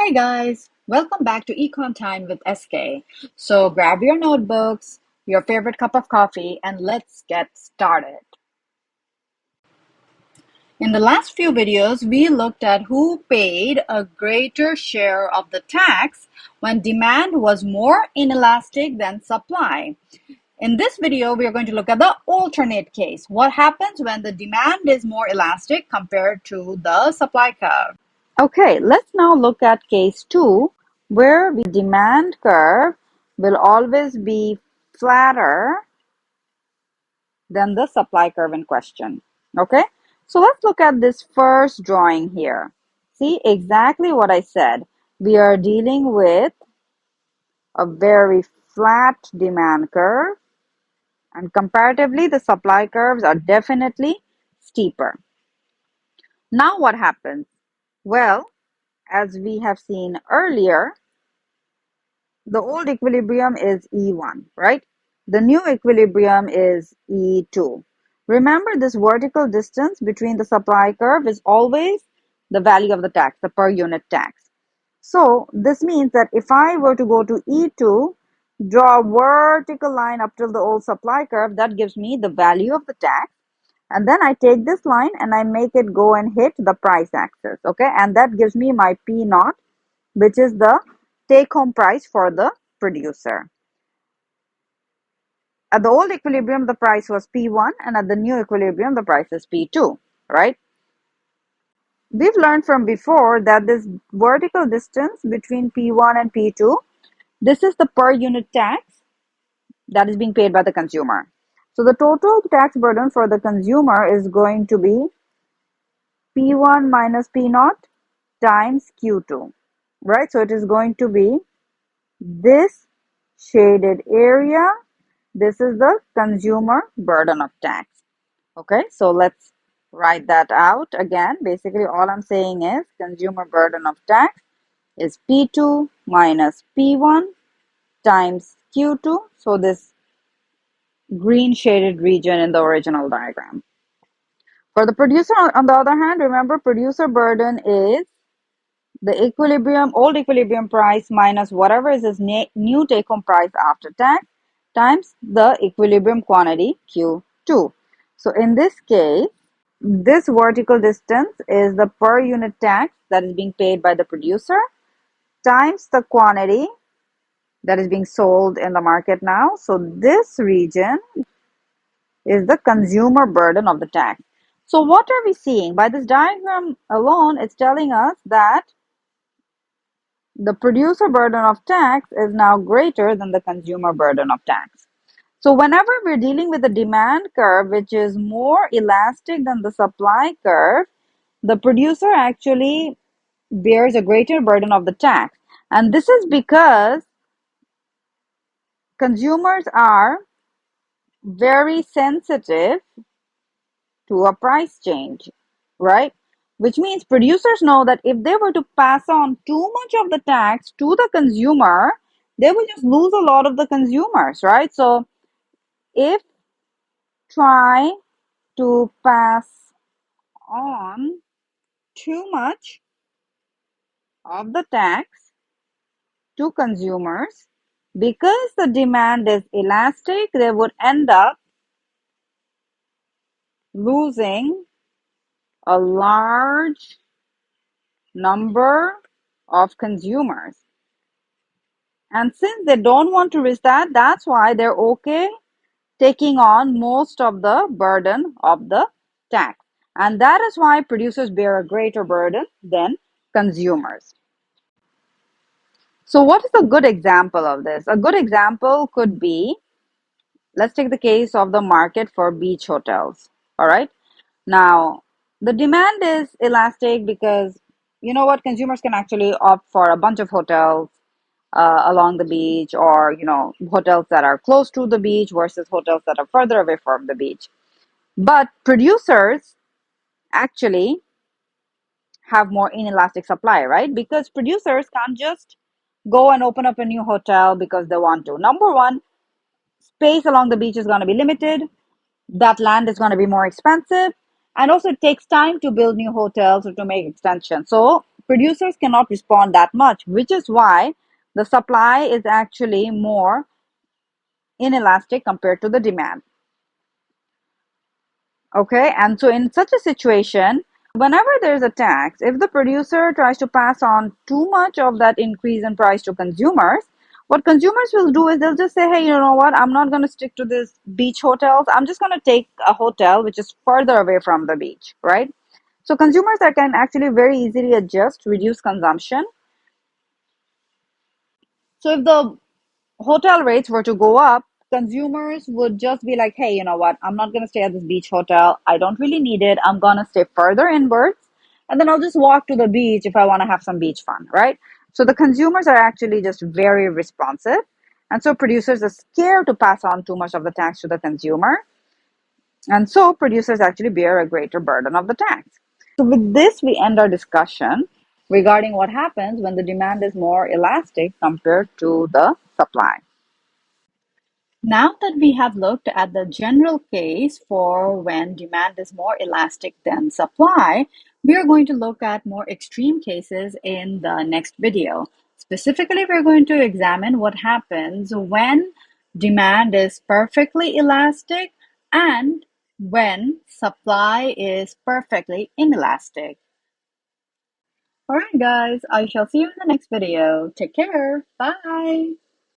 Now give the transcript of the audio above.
Hi guys, welcome back to Econ Time with SK. So grab your notebooks, your favorite cup of coffee, and let's get started. In the last few videos, we looked at who paid a greater share of the tax when demand was more inelastic than supply. In this video, we are going to look at the alternate case. What happens when the demand is more elastic compared to the supply curve? Okay, let's now look at case 2, where the demand curve will always be flatter than the supply curve in question. Okay, so let's look at this first drawing here. See exactly what I said. We are dealing with a very flat demand curve, and comparatively, the supply curves are definitely steeper. Now, what happens? Well, as we have seen earlier, the old equilibrium is E1, right? The new equilibrium is E2. Remember, this vertical distance between the supply curve is always the value of the tax, the per unit tax. So this means that if I were to go to E2, draw a vertical line up till the old supply curve, that gives me the value of the tax. And then I take this line and I make it go and hit the price axis, okay? And that gives me my P naught, which is the take-home price for the producer. At the old equilibrium, the price was P1, and at the new equilibrium, the price is P2, right? We've learned from before that this vertical distance between P1 and P2, this is the per unit tax that is being paid by the consumer. So the total tax burden for the consumer is going to be P1 minus P0 times Q2, right? So it is going to be this shaded area. This is the consumer burden of tax. Okay, so let's write that out again. Basically, all I'm saying is consumer burden of tax is P2 minus P1 times Q2. So this green shaded region in the original diagram. For the producer, on the other hand, remember producer burden is the equilibrium, old equilibrium price minus whatever is his new take-home price after tax times the equilibrium quantity Q2. So in this case, this vertical distance is the per unit tax that is being paid by the producer times the quantity that is being sold in the market now. So this region is the consumer burden of the tax. So what are we seeing? By this diagram alone, it's telling us that the producer burden of tax is now greater than the consumer burden of tax. So whenever we're dealing with the demand curve, which is more elastic than the supply curve, the producer actually bears a greater burden of the tax. And this is because consumers are very sensitive to a price change, right? Which means producers know that if they were to pass on too much of the tax to the consumer, they will just lose a lot of the consumers, right? So if try to pass on too much of the tax to consumers, because the demand is elastic, they would end up losing a large number of consumers. And since they don't want to risk that, that's why they're okay taking on most of the burden of the tax. And that is why producers bear a greater burden than consumers. So what is a good example of this? A good example could be, let's take the case of the market for beach hotels. All right. Now, the demand is elastic because you know what, consumers can actually opt for a bunch of hotels along the beach, or hotels that are close to the beach versus hotels that are further away from the beach. But producers actually have more inelastic supply, right? Because producers can't just go and open up a new hotel because they want to. Number one, space along the beach is going to be limited. That land is going to be more expensive. And also, it takes time to build new hotels or to make extensions. So producers cannot respond that much, which is why the supply is actually more inelastic compared to the demand. Okay, and so in such a situation, whenever there's a tax, if the producer tries to pass on too much of that increase in price to consumers, what consumers will do is they'll just say, hey, you know what, I'm not going to stick to this beach hotels. I'm just going to take a hotel which is further away from the beach, right? So consumers that can actually very easily adjust, reduce consumption. So if the hotel rates were to go up, consumers would just be like, hey, you know what? I'm not going to stay at this beach hotel. I don't really need it. I'm going to stay further inwards. And then I'll just walk to the beach if I want to have some beach fun, right? So the consumers are actually just very responsive. And so producers are scared to pass on too much of the tax to the consumer. And so producers actually bear a greater burden of the tax. So with this, we end our discussion regarding what happens when the demand is more elastic compared to the supply. Now that we have looked at the general case for when demand is more elastic than supply, we are going to look at more extreme cases in the next video. Specifically, we're going to examine what happens when demand is perfectly elastic and when supply is perfectly inelastic. All right, guys, I shall see you in the next video. Take care. Bye.